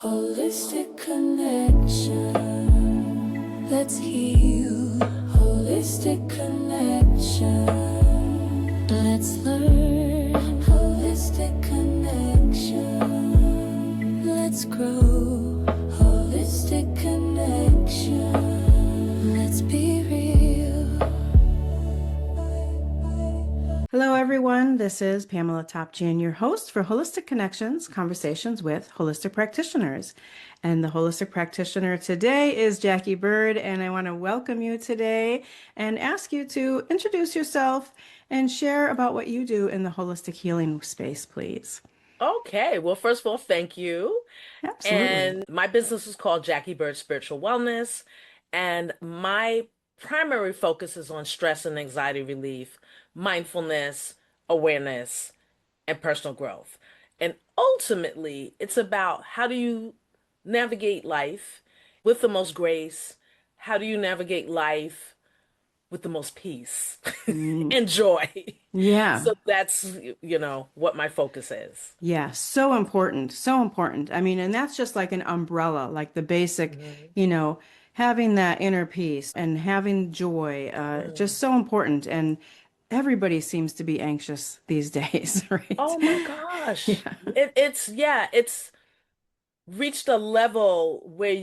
Holistic connection. Let's heal. Holistic connection. Let's learn. Holistic connection. Let's grow. Holistic connection. Let's be real. Hello, everyone. This is PamelaTopjian, your host for Holistic Connections, Conversations with Holistic Practitioners. And the Holistic Practitioner today is Jacquie Bird, and I want to welcome you today and ask you to introduce yourself and share about what you do in the holistic healing space, please. Okay, well, first of all, thank you. Absolutely. And my business is called Jacquie Bird Spiritual Wellness, and my primary focus is on stress and anxiety relief, mindfulness, awareness, and personal growth. And ultimately, it's about how do you navigate life with the most grace? How do you navigate life with the most peace Mm, and joy? yeah. So that's, what my focus is. Yeah, so important, so important. I mean, and that's just like an umbrella, like the basic, Mhm. you know, having that inner peace and having joy, just so important. And everybody seems to be anxious these days, right? Oh my gosh. Yeah, It's reached a level where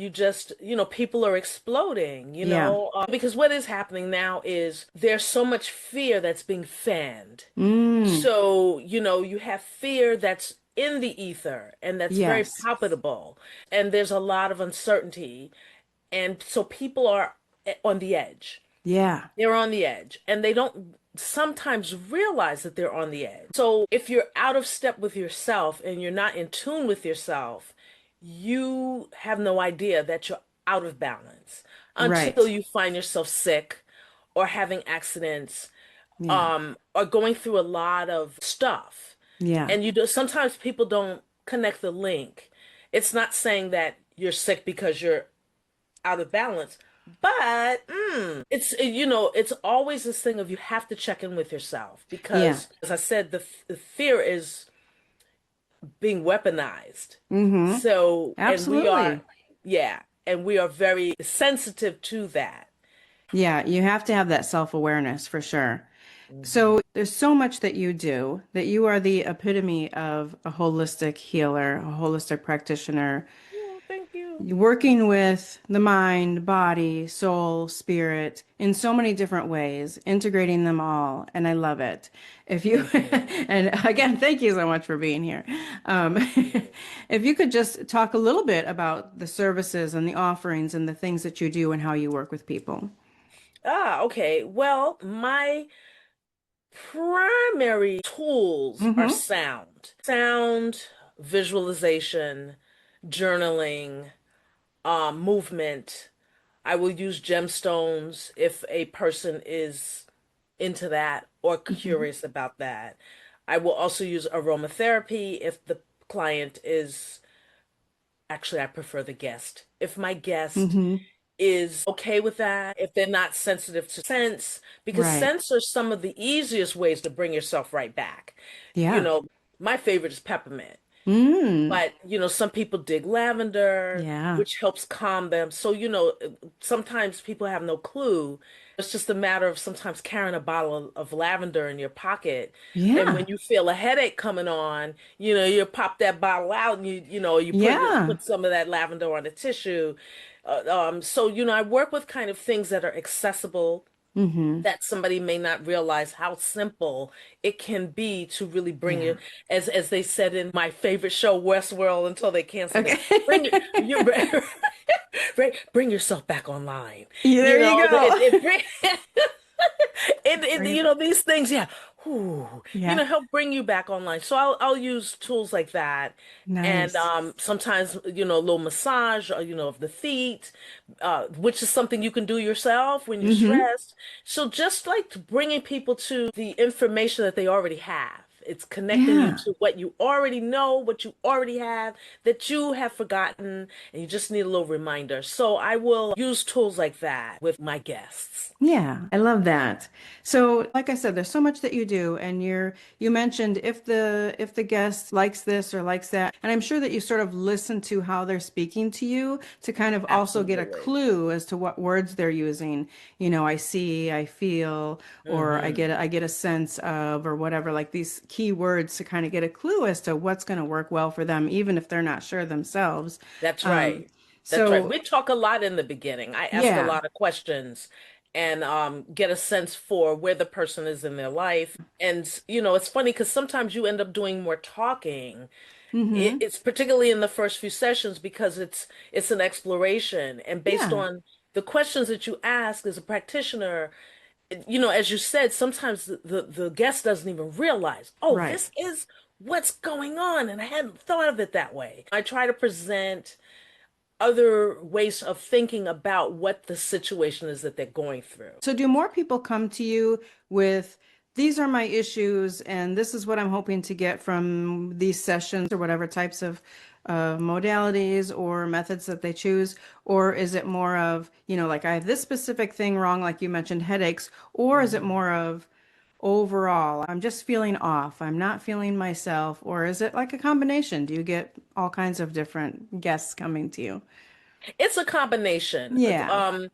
people are exploding, yeah. because what is happening now is there's so much fear that's being fanned. Mm, So, you have fear that's in the ether and that's very yes. palpable, and there's a lot of uncertainty. And so people are on the edge. Yeah, They're on the edge and they don't sometimes realize that they're on the edge. So if you're out of step with yourself and you're not in tune with yourself, you have no idea that you're out of balance until right. you find yourself sick or having accidents, Yeah, or going through a lot of stuff. yeah, And sometimes people don't connect the link. It's not saying that you're sick because you're out of balance. But it's always this thing of you have to check in with yourself yeah. because, as I said, the fear is being weaponized. Mm-hmm. So, and we are, Absolutely. yeah, and we are very sensitive to that. Yeah, you have to have that self-awareness for sure. Mhm. So there's so much that you do that you are the epitome of a holistic healer, a holistic practitioner, Oh, thank you. working with the mind, body, soul, spirit in so many different ways, integrating them all. And I love it. If you, Thank you. and again, thank you so much for being here. Um, if you could just talk a little bit about the services and the offerings and the things that you do and how you work with people. Okay. Well, my primary tools are Mm-hmm. sound, visualization, journaling, movement. I will use gemstones if a person is into that or Mm-hmm. curious about that. I will also use aromatherapy if the client is, actually, I prefer the guest. If my guest Mm-hmm. is okay with that, if they're not sensitive to scents, because Right. scents are some of the easiest ways to bring yourself right back. You Yeah. know, my favorite is peppermint. Mm. But, some people dig lavender, Yeah. which helps calm them. So, sometimes people have no clue. It's just a matter of sometimes carrying a bottle of lavender in your pocket. And when Yeah. you feel a headache coming on, you pop that bottle out and you Yeah. put some of that lavender on a tissue. So, I work with kind of things that are accessible, Mm-hmm. that somebody may not realize how simple it can be to really bring Yeah. you, as they said in my favorite show, Westworld, until they canceled it, bring Okay. you bring yourself back online. Yeah, there you go. It bring Bring it. these things, yeah, whew, Yeah. help bring you back online. So I'll use tools like that. And Nice. sometimes, a little massage, of the feet, which is something you can do yourself when you're Mm-hmm. stressed. So just like bringing people to the information that they already have It's connecting you Yeah. to what you already know, what you already have, that you have forgotten, and you just need a little reminder. So I will use tools like that with my guests. Yeah, I love that. So, like I said, there's so much that you do, and you mentioned if the guest likes this or likes that, and I'm sure that you sort of listen to how they're speaking to you to kind of also get a Absolutely. clue as to what words they're using. You know, I see, I feel, or Hmm. I get a sense of, or whatever, like these key words to kind of get a clue as to what's going to work well for them, even if they're not sure themselves. That's Um, right. That's right. so We talk a lot in the beginning. I ask a yeah. lot of questions and get a sense for where the person is in their life. And, it's funny because sometimes you end up doing more talking. Mm-hmm. It's particularly in the first few sessions because it's an exploration. And based Yeah. on the questions that you ask as a practitioner, as you said, sometimes the guest doesn't even realize, oh, Right. this is what's going on. And I hadn't thought of it that way. I try to present other ways of thinking about what the situation is that they're going through. So, do more people come to you with these are my issues, and this is what I'm hoping to get from these sessions or whatever types of modalities or methods that they choose? Or is it more of, like I have this specific thing wrong, like you mentioned, headaches, or is it Mhm. more of overall, I'm just feeling off, I'm not feeling myself, or is it like a combination? Do you get all kinds of different guests coming to you? It's a combination. Yeah,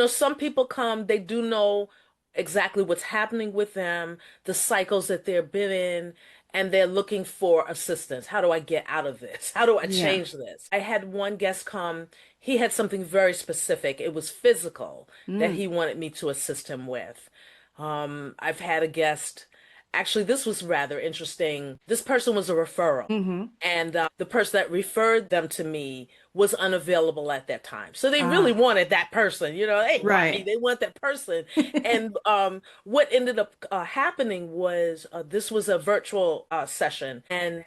Some people come, they do know exactly what's happening with them, the cycles that they've been in, and they're looking for assistance. How do I get out of this? How do I yeah. change this? I had one guest come, he had something very specific. It was physical that Mm, he wanted me to assist him with. I've had a guest, actually, this was rather interesting. This person was a referral. mm-hmm. And the person that referred them to me was unavailable at that time. So they really Ah, wanted that person, they want me, right. they want that person. And what ended up happening was this was a virtual session, and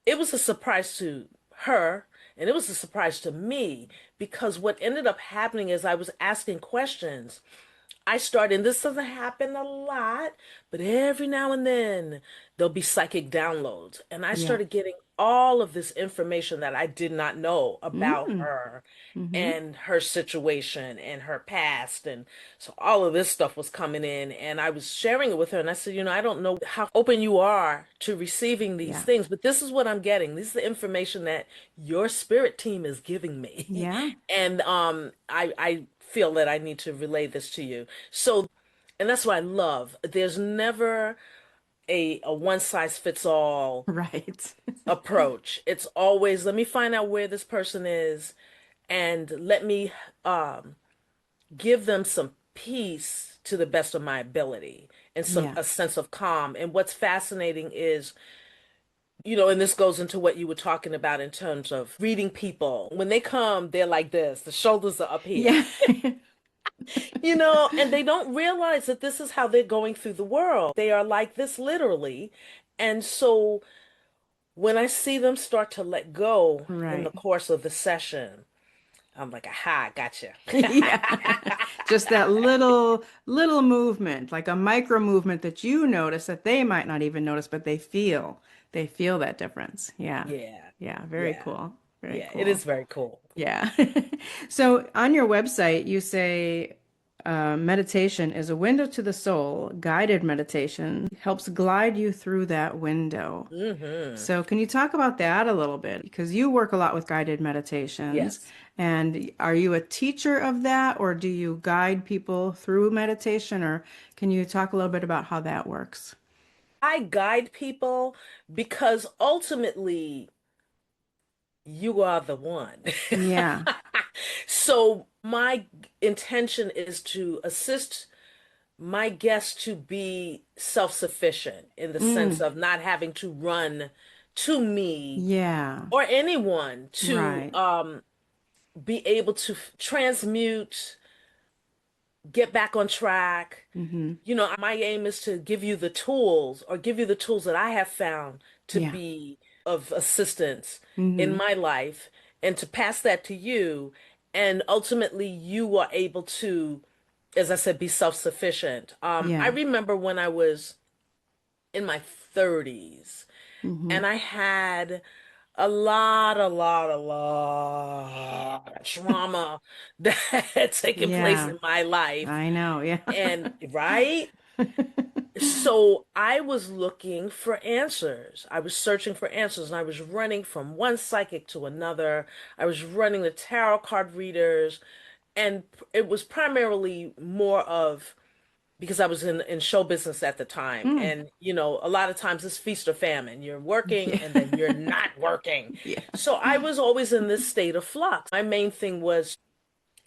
it was a surprise to her, and it was a surprise to me because what ended up happening is I was asking questions. I started, and this doesn't happen a lot, but every now and then there'll be psychic downloads. And I Yeah. started getting all of this information that I did not know about Mm, her mm-hmm. and her situation and her past. And so all of this stuff was coming in, and I was sharing it with her. And I said, I don't know how open you are to receiving these Yeah. things, but this is what I'm getting. This is the information that your spirit team is giving me. Yeah. And I feel that I need to relay this to you. So, and that's what I love. There's never a one size fits all Right. approach. It's always let me find out where this person is and let me um, give them some peace to the best of my ability and some Yeah. a sense of calm. And what's fascinating is, and this goes into what you were talking about in terms of reading people. When they come, they're like this, the shoulders are up here. Yeah. And they don't realize that this is how they're going through the world. They are like this literally. And so when I see them start to let go in the Right. course of the session, I'm like, aha, gotcha. Yeah. Just that little movement, like a micro movement that you notice that they might not even notice, but they feel that difference. Yeah. Yeah, Yeah. Very yeah, cool. Very yeah. It cool. is very cool. Yeah. So on your website, you say meditation is a window to the soul. Guided meditation helps glide you through that window. Hmm. So, can you talk about that a little bit? Because you work a lot with guided meditations. Yes. And are you a teacher of that, or do you guide people through meditation? Or can you talk a little bit about how that works? I guide people because ultimately you are the one. Yeah. So my intention is to assist my guests to be self-sufficient in the sense Mm, of not having to run to me yeah. or anyone to Right. be able to transmute, get back on track. Mm-hmm. My aim is to give you the tools or give you the tools that I have found to Yeah. be of assistance in Mm-hmm. my life and to pass that to you. And ultimately, you are able to, as I said, be self-sufficient. I Yeah. remember when I was in my 30s. Mm-hmm. And I had a lot of trauma that had taken place Yeah, in my life. I know. Yeah. And right? So I was looking for answers. I was searching for answers and I was running from one psychic to another. I was running the tarot card readers, and it was primarily more of because I was in show business at the time. Mm. And, a lot of times it's feast or famine. You're working Yeah. and then you're not working. Yeah. So I was always in this state of flux. My main thing was,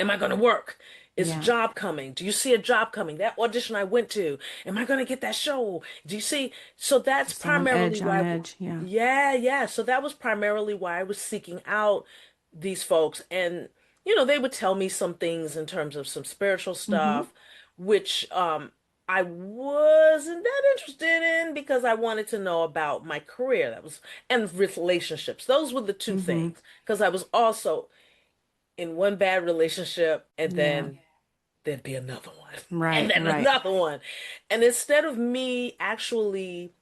am I going to work? Is a Yeah. job coming? Do you see a job coming? That audition I went to, am I going to get that show? Do you see? So that's Just on primarily edge, on why, edge. Yeah. yeah, yeah. So that was primarily why I was seeking out these folks. And, they would tell me some things in terms of some spiritual Mm-hmm. stuff, which I wasn't that interested in because I wanted to know about my career. And relationships. Those were the two Mm-hmm. things. Because I was also in one bad relationship and Yeah. then there'd be another one and Right, then right. another one. And instead of me actually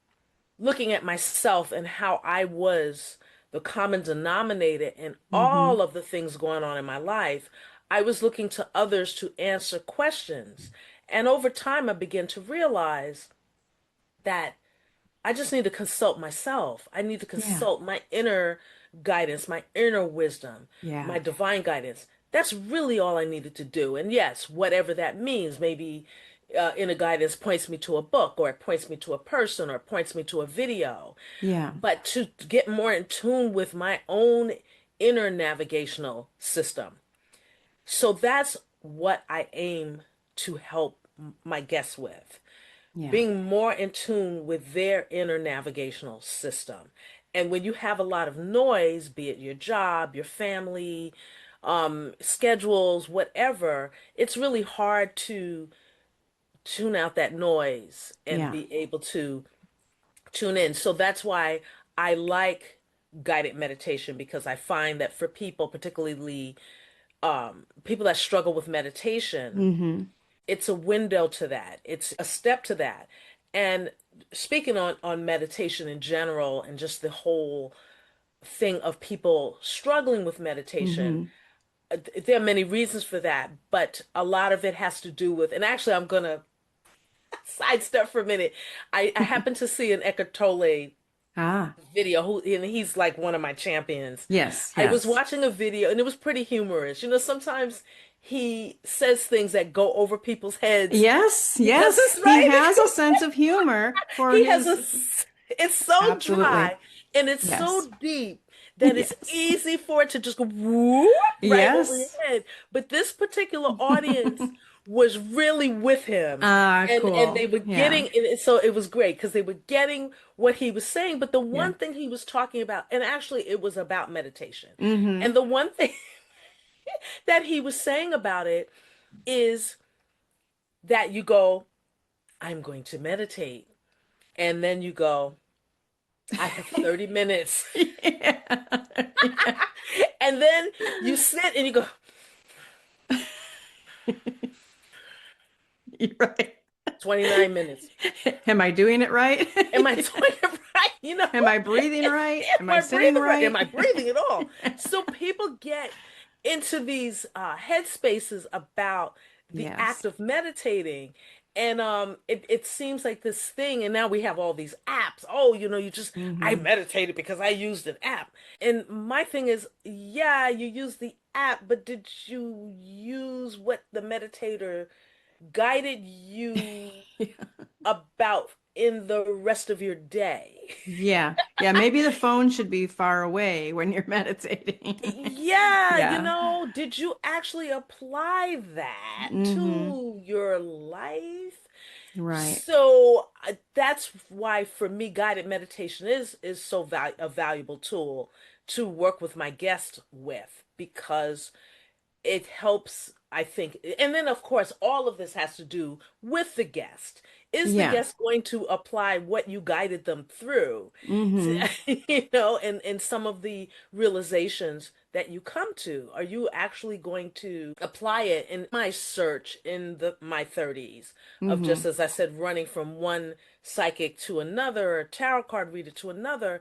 looking at myself and how I was the common denominator in Mm-hmm. all of the things going on in my life, I was looking to others to answer questions. And over time, I began to realize that I just need to consult myself. I need to Yeah. consult my inner guidance, my inner wisdom, Yeah. my divine guidance. That's really all I needed to do. And yes, whatever that means, maybe inner guidance points me to a book, or it points me to a person, or it points me to a video. Yeah. But to get more in tune with my own inner navigational system. So that's what I aim to help my guests with, Yeah. being more in tune with their inner navigational system. And when you have a lot of noise, be it your job, your family, schedules, whatever, it's really hard to tune out that noise and Yeah. be able to tune in. So that's why I like guided meditation, because I find that for people, particularly people that struggle with meditation, Mm-hmm. it's a window to that. It's a step to that. And speaking on meditation in general and just the whole thing of people struggling with meditation, Mm-hmm. there are many reasons for that, but a lot of it has to do with, and actually I'm going to sidestep for a minute. I happened to see an Eckhart Tolle Ah, video, and he's like one of my champions. yes, I was yes. watching a video and it was pretty humorous. Sometimes he says things that go over people's heads Yes, because yes. it's He right. has a sense of humor for He has his. it's so Absolutely. dry and it's Yes. so deep that it's Yes. easy for it to just go whoop right over your Yes. head. But this particular audience was really with him, Ah, and they cool. were Yeah. getting, and so it was great because they were getting what he was saying. But the Yeah. one thing he was talking about, and actually it was about meditation, Mm-hmm. and the one thing that he was saying about it is that you go, I'm going to meditate. And then you go, I have 30 minutes. Yeah. Yeah. And then you sit and you go, You're right. 29 minutes. Am I doing it right? Am I doing it right? Am I breathing right? Am Am I I sitting breathing right? Am right? I breathing at all? So people get into these headspaces about the Yes. act of meditating. And it seems like this thing, and now we have all these apps. Oh, I Mm-hmm. meditated because I used an app. And my thing is, yeah, you use the app, but did you use what the meditator guided you about in the rest of your day? Yeah. Yeah. Maybe the phone should be far away when you're meditating. Yeah, Yeah. did you actually apply that Mm-hmm. to your life? Right. So that's why for me guided meditation is so a valuable tool to work with my guests with, because it helps, I think. And then of course all of this has to do with the guest. Is the Yeah. guest going to apply what you guided them through? Mm-hmm. And some of the realizations that you come to? Are you actually going to apply it? In my search in my 30s of, Mm-hmm. just as I said, running from one psychic to another, a tarot card reader to another,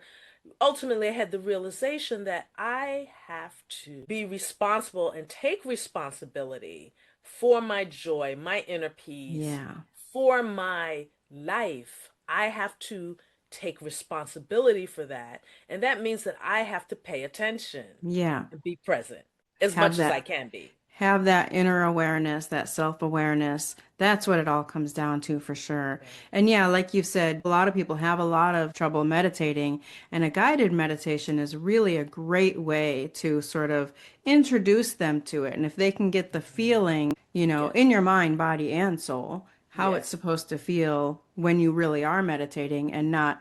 ultimately I had the realization that I have to be responsible and take responsibility for my joy, my inner peace, Yeah. for my life. I have to take responsibility for that. And that means that I have to pay attention Yeah. and be present as Have much as I that can be. have that inner awareness, that self-awareness. That's what it all comes down to for sure. Right. And yeah, like you said, a lot of people have a lot of trouble meditating, and a guided meditation is really a great way to sort of introduce them to it. And if they can get the Mhm. feeling, Yes. in your mind, body, and soul, how it's Yes. supposed to feel when you really are meditating and not,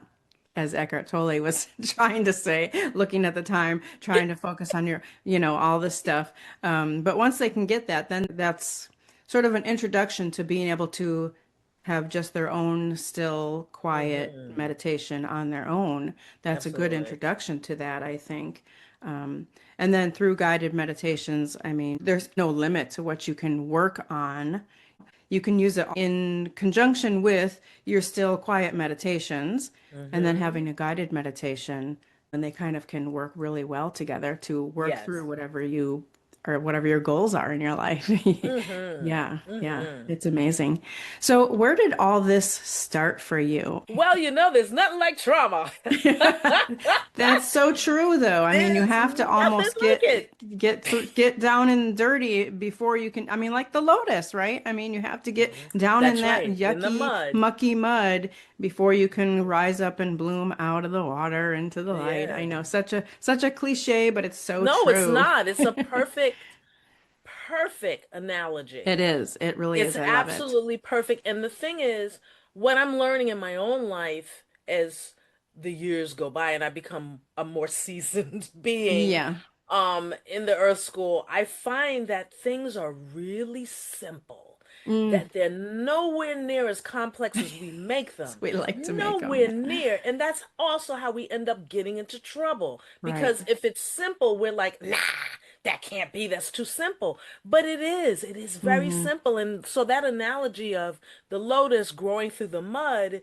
as Eckhart Tolle was trying to say, looking at the time, trying to focus on your, all this stuff. But once they can get that, then that's sort of an introduction to being able to have just their own still, quiet Hmm. meditation on their own. That's a good Absolutely. introduction to that, I think. Um, and then through guided meditations, I mean, there's no limit to what you can work on. You can use it in conjunction with your still quiet meditations and then Hmm. having a guided meditation. And they kind of can work really well together to work through Yes. whatever you or whatever your goals are in your life. Hmm. Yeah, yeah, Hmm. it's amazing. So, where did all this start for you? Well, there's nothing like trauma. That's so true, though. I mean, you There's have to nothing almost like it. get down and dirty before you can. I mean, like the lotus, right? I mean, you have to get Mhm. down in That's that right. In the yucky, mud. mucky mud before you can rise up and bloom out of the water into the light. I Yeah. know, such a cliche, but it's so No, it's true. not. It's a perfect It analogy. is. It really It's is. I love it. absolutely perfect. And the thing is, what I'm learning in my own life as the years go by and I become a more seasoned being Yeah. in the earth school, I find that things are really simple, Mm. that they're nowhere near as complex as we make them. We like to make them. Nowhere Yeah. near. And that's also how we end up getting into trouble. Right. Because if it's simple, we're like, nah, that can't be. That's too simple. But it is. It is very Mm-hmm. simple. And so that analogy of the lotus growing through the mud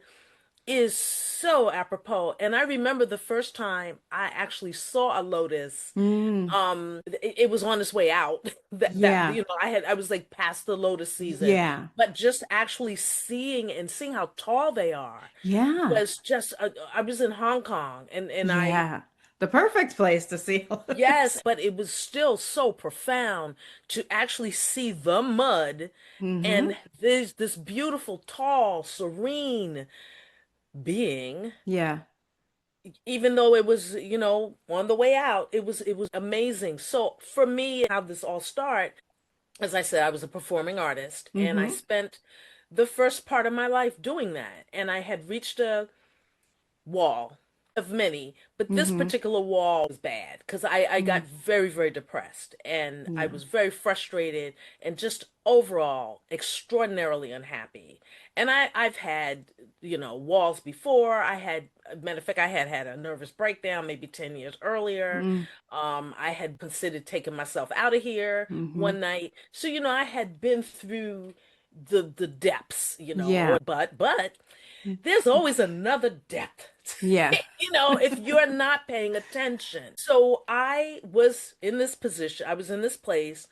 is so apropos. And I remember the first time I actually saw a lotus. Mm. It was on its way out. That Yeah. I was like past the lotus season, Yeah. but just actually seeing how tall they are Yeah. was just. I was in Hong Kong, and I Yeah. The perfect place to see yes, lotus. but it was still so profound to actually see the mud Mm-hmm. and this beautiful, tall, serene being. Yeah. Even though it was, on the way out, it was amazing. So for me, how this all started, as I said, I was a performing artist, and I Mm-hmm. spent the first part of my life doing that. And I had reached a wall of many, but this Mm-hmm. particular wall was bad because I Mm. got very, very depressed and I Yeah. was very frustrated and just overall extraordinarily unhappy. And I've had, walls before. Matter of fact, I had a nervous breakdown maybe 10 years earlier. Mm. I had considered taking myself out of here Mm-hmm. one night. So, I had been through the depths, Yeah. but there's always another depth. Yeah. If you're not paying attention. So I was in this position, I was in this place,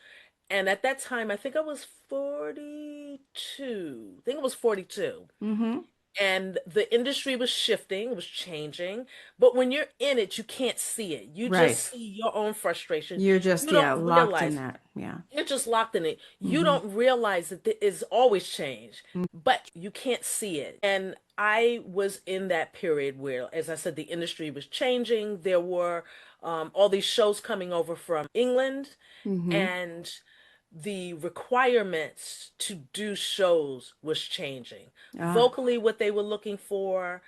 and at that time, I think I was 42. I think it was 42. Mm-hmm. And the industry was shifting, it was changing. But when you're in it, you can't see it. You just Right. see your own frustration. You're just, You yeah, don't locked in realize that. Yeah. you're just locked in it. You Mm-hmm. don't realize that there is always change, but you can't see it. And I was in that period where, as I said, the industry was changing. There were all these shows coming over from England, Mm-hmm. and the requirements to do shows was changing. Ah. Vocally, what they were looking for,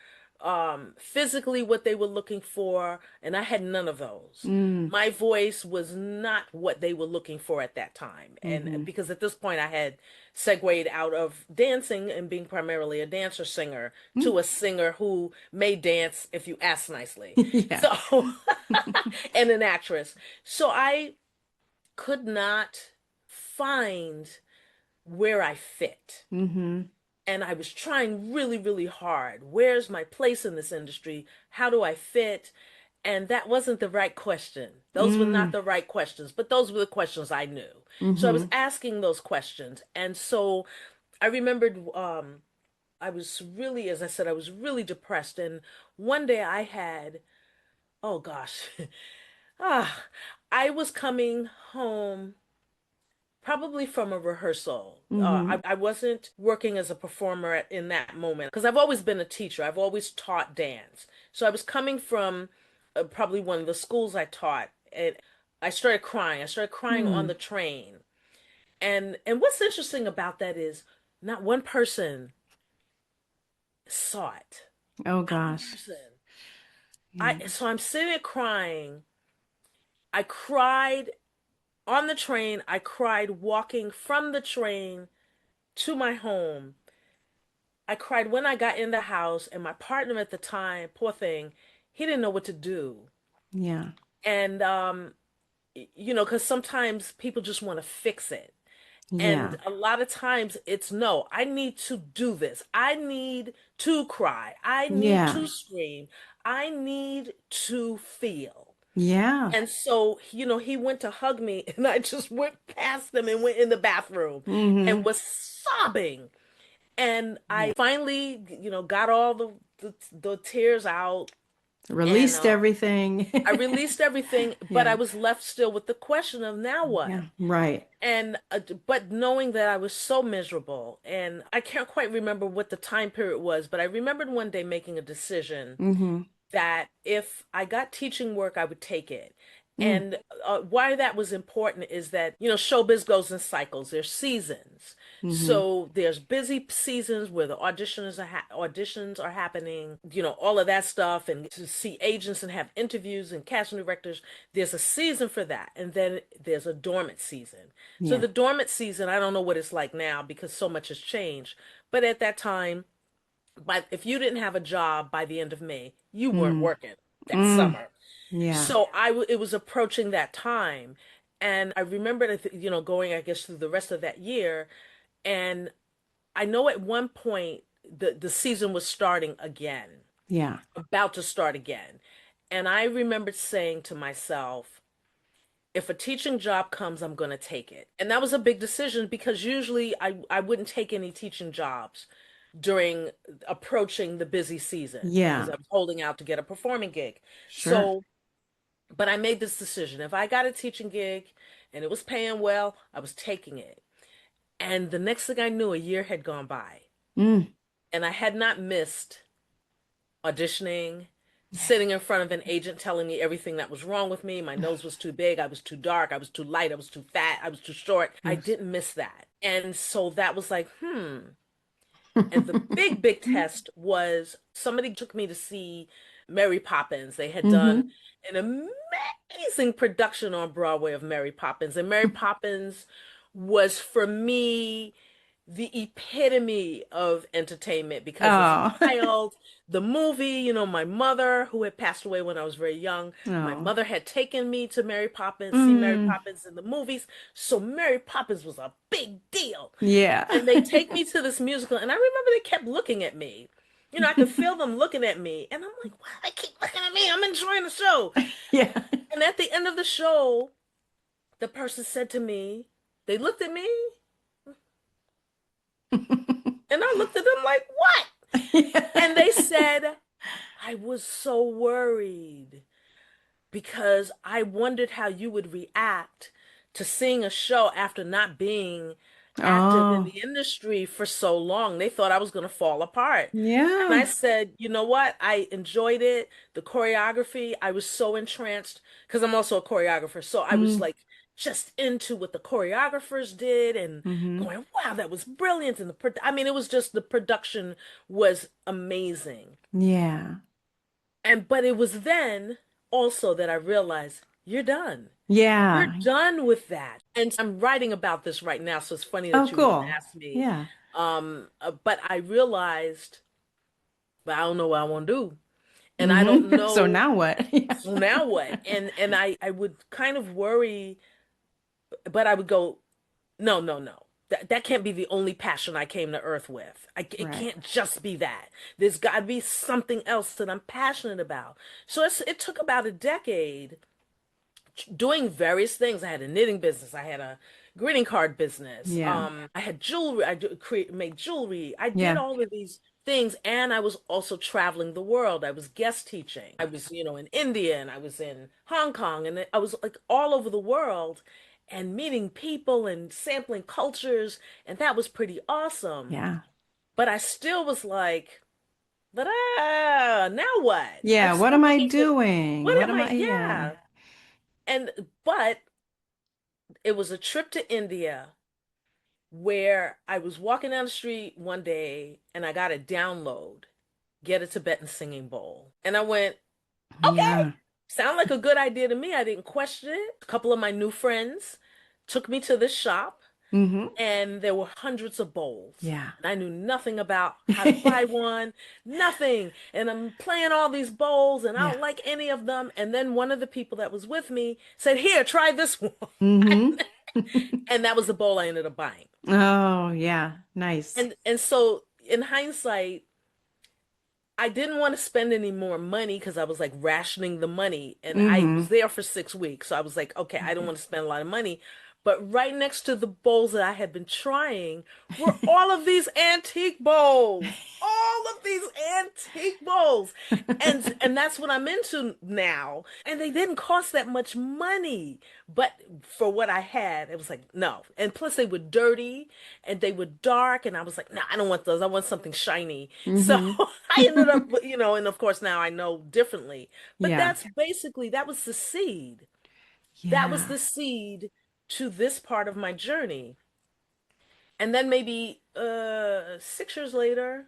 physically what they were looking for, and I had none of those. Mm. My voice was not what they were looking for at that time. And Mm-hmm. because at this point I had segued out of dancing and being primarily a dancer singer Mm. to a singer who may dance if you ask nicely. Yeah. So, and an actress. So I could not find where I fit. Mm-hmm. And I was trying really, really hard. Where's my place in this industry? How do I fit? And that wasn't the right question. Those were not Mm. the right questions, but those were the questions I knew. So I was Mm-hmm. asking those questions. And so I remembered I was really, as I said, I was really depressed. And one day I had, oh gosh, ah, I was coming home probably from a rehearsal. Mm-hmm. I wasn't working as a performer in that moment because I've always been a teacher. I've always taught dance. So I was coming from probably one of the schools I taught, and I started crying. I started crying on Mm. the train. And what's interesting about that is not one person saw it. Oh Not one gosh. person. Yeah. So I'm sitting there crying. I cried on the train. I cried walking from the train to my home. I cried when I got in the house, and my partner at the time, poor thing, he didn't know what to do. Yeah. And because sometimes people just want to fix it. And Yeah. a lot of times it's no, I need to do this. I need to cry. I need Yeah. to scream. I need to feel. Yeah. And so, he went to hug me, and I just went past him and went in the bathroom and Mm-hmm. was sobbing. And Yeah. I finally, got all the tears out, and Released everything. I released everything, but I Yeah. was left still with the question of now what? Yeah. Right. And but knowing that I was so miserable, and I can't quite remember what the time period was, but I remembered one day making a decision Mm-hmm. that if I got teaching work, I would take it. Mm. And why that was important is that, showbiz goes in cycles. There's seasons. Mm-hmm. So there's busy seasons where the auditions are happening, all of that stuff, and to see agents and have interviews and casting directors. There's a season for that. And then there's a dormant season. So Yeah. the dormant season, I don't know what it's like now because so much has changed. But at that time, but if you didn't have a job by the end of May, you weren't Mm. working that Mm. summer. Yeah. So it was approaching that time, and I remember going, I guess, through the rest of that year, and I know at one point the season was starting again, Yeah. about to start again, and I remembered saying to myself, if a teaching job comes, I'm going to take it. And that was a big decision because usually I wouldn't take any teaching jobs during approaching the busy season because Yeah. I was holding out to get a performing gig. Sure. So, but I made this decision. If I got a teaching gig and it was paying well, I was taking it. And the next thing I knew, a year had gone by Mm. and I had not missed auditioning, sitting in front of an agent telling me everything that was wrong with me. My nose was too big, I was too dark, I was too light, I was too fat, I was too short. I Yes. didn't miss that. And so that was like, And the big, big test was somebody took me to see Mary Poppins. They had done Mm-hmm. an amazing production on Broadway of Mary Poppins. And Mary Poppins was for me the epitome of entertainment because as a Oh. child, the movie, my mother, who had passed away when I was very young, my Oh. mother had taken me to Mary Poppins, see Mary Mm. Poppins in the movies. So Mary Poppins was a big deal. Yeah. And they take me to this musical, and I remember they kept looking at me. I could feel them looking at me, and I'm like, why do they keep looking at me? I'm enjoying the show. Yeah. And at the end of the show, the person said to me, they looked at me, and I looked at them like, what? And they said, I was so worried because I wondered how you would react to seeing a show after not being active in Oh. the industry for so long. They thought I was going to fall apart. And I Yeah. said, you know what? I enjoyed it. The choreography, I was so entranced because I'm also a choreographer. So I was Mm. like just into what the choreographers did and Mm-hmm. going, wow, that was brilliant. And I mean, it was just the production was amazing. Yeah. But it was then also that I realized you're done. You're Yeah. done with that. And I'm writing about this right now, so it's funny Oh, that you even cool. asked me. Yeah. But I realized, but I don't know what I want to do. And I don't Mm-hmm. So know, now what? Yeah. so now what? And I would kind of worry, but I would go, no, no, no. That can't be the only passion I came to Earth with. It Right. can't just be that. There's got to be something else that I'm passionate about. So it took about a decade doing various things. I had a knitting business. I had a greeting card business. Yeah. I had jewelry. Made jewelry. I did Yeah. all of these things, and I was also traveling the world. I was guest teaching. I was, in India, and I was in Hong Kong, and I was like all over the world, and meeting people and sampling cultures, and that was pretty awesome. Yeah. But I still was like, but now what? I'm Yeah. What still am I looking for doing? what What am am I? I? Yeah. Yeah. And but it was a trip to India where I was walking down the street one day and I got a download, get a Tibetan singing bowl. And I went, okay, Yeah. sound like a good idea to me. I didn't question it. A couple of my new friends took me to this shop Mm-hmm. and there were hundreds of bowls. Yeah. And I knew nothing about how to buy one, nothing. And I'm playing all these bowls and I Yeah. don't like any of them. And then one of the people that was with me said, here, try this one. Mm-hmm. And that was the bowl I ended up buying. Oh, yeah. Nice. And so in hindsight, I didn't want to spend any more money because I was like rationing the money and I Mm-hmm. was there for 6 weeks. So I was like, okay, I don't want to spend a lot of money. But right next to the bowls that I had been trying were all of these antique bowls. All of these antique bowls. And that's what I'm into now. And they didn't cost that much money. But for what I had, it was like, no. And plus they were dirty and they were dark. And I was like, no, I don't want those. I want something shiny. So Mm-hmm. I ended up, and of course now I know differently. But Yeah. that was the seed. That was Yeah. the seed to this part of my journey. And then maybe 6 years later,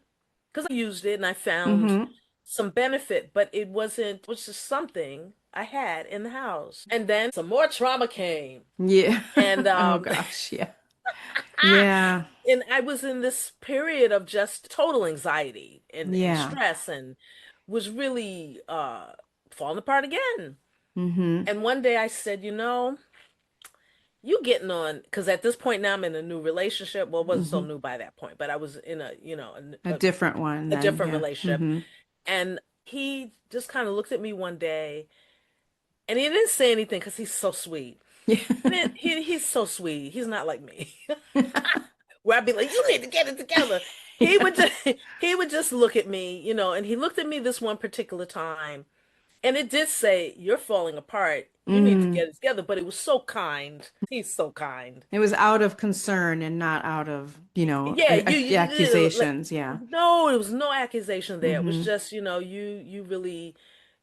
because I used it and I found Mm-hmm. some benefit, but it was just something I had in the house. And then some more trauma came. Yeah. And Oh gosh. Yeah. Yeah. and I was in this period of just total anxiety and Yeah. stress and was really falling apart again. Mm-hmm. And one day I said, you getting on, because at this point now I'm in a new relationship. Well, it wasn't so Mm-hmm. new by that point, but I was in A different one a then. different Yeah. relationship. Mm-hmm. And he just kind of looked at me one day and he didn't say anything because he's so sweet. Yeah. He's so sweet. He's not like me. Where I'd be like, you need to get it together. He would just he would just look at me, and he looked at me this one particular time, and it did say, "You're falling apart. You need to Mm. get it together." But it was so kind. He's so kind. It was out of concern and not out of, Yeah, like accusations. Yeah. no, there was no accusation there. It was Mm-hmm. just, you really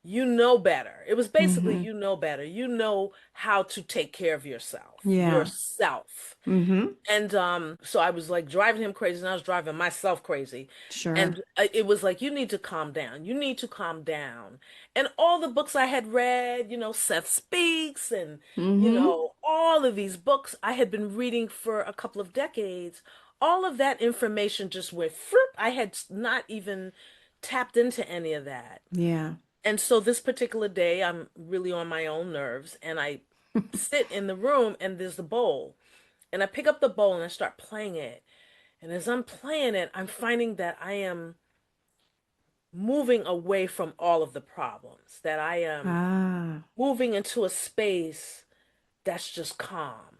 you know better. It was basically Mm-hmm. you know better. You know how to take care of yourself. Yeah. Yourself. Mm-hmm. And so I was like driving him crazy and I was driving myself crazy. Sure. And it was like, you need to calm down. You need to calm down. And all the books I had read, Seth Speaks and, Mm-hmm. all of these books I had been reading for a couple of decades, all of that information just went fruit. I had not even tapped into any of that. Yeah. And so this particular day, I'm really on my own nerves and I sit in the room and there's the bowl. And I pick up the bowl and I start playing it. And as I'm playing it, I'm finding that I am moving away from all of the problems, that I am Ah. moving into a space that's just calm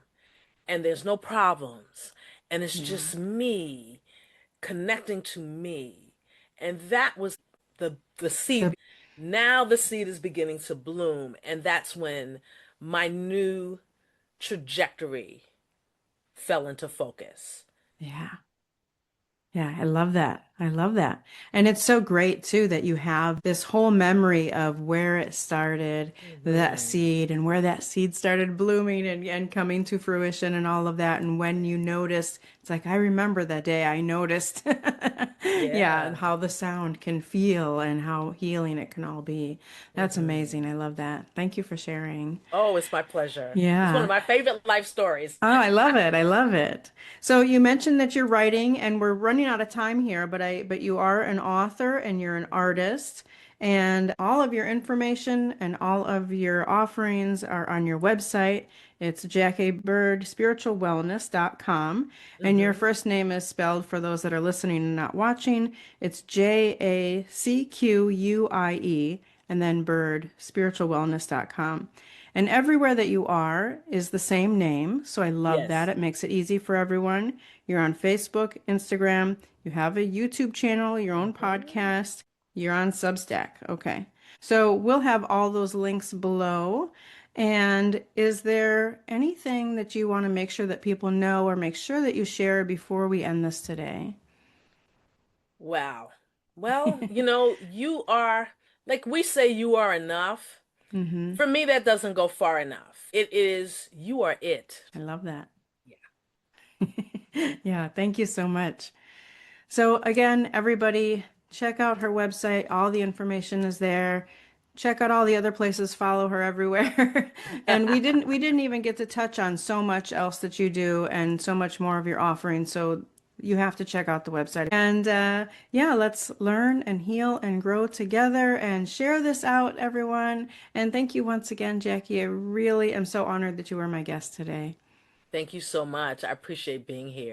and there's no problems. And it's Yeah. just me connecting to me. And that was the seed. The Now the seed is beginning to bloom. And that's when my new trajectory fell into focus. yeah. Yeah, I love that. I love that. And it's so great too that you have this whole memory of where it started, that Hmm. seed, and where that seed started blooming and coming to fruition and all of that. And when you noticed, it's like, I remember that day I noticed, yeah, Yeah. how the sound can feel and how healing it can all be. That's Hmm. amazing. I love that. Thank you for sharing. Oh, it's my pleasure. It's one of Yeah. my favorite life stories. Oh, I love it. I love it. So you mentioned that you're writing and we're running out of time here, but you are an author and you're an artist and all of your information and all of your offerings are on your website. It's JackieBirdSpiritualWellness.com and your Hmm. first name is spelled for those that are listening and not watching. It's Jacquie and then Bird, spiritualwellness.com. And everywhere that you are is the same name. So I love that. Yes. It makes it easy for everyone. You're on Facebook, Instagram, you have a YouTube channel, your own Hmm. podcast, you're on Substack. Okay. So we'll have all those links below. And is there anything that you want to make sure that people know or make sure that you share before we end this today? Wow. Well, you are, like we say, you are enough. Mm-hmm. For me, that doesn't go far enough. It is, you are it. I love that. Yeah. Yeah, thank you so much. So again, everybody, check out her website. All the information is there. Check out all the other places, follow her everywhere. And we didn't even get to touch on so much else that you do and so much more of your offering. So you have to check out the website. And yeah, let's learn and heal and grow together and share this out, everyone. And thank you once again, Jackie. I really am so honored that you were my guest today. Thank you so much. I appreciate being here.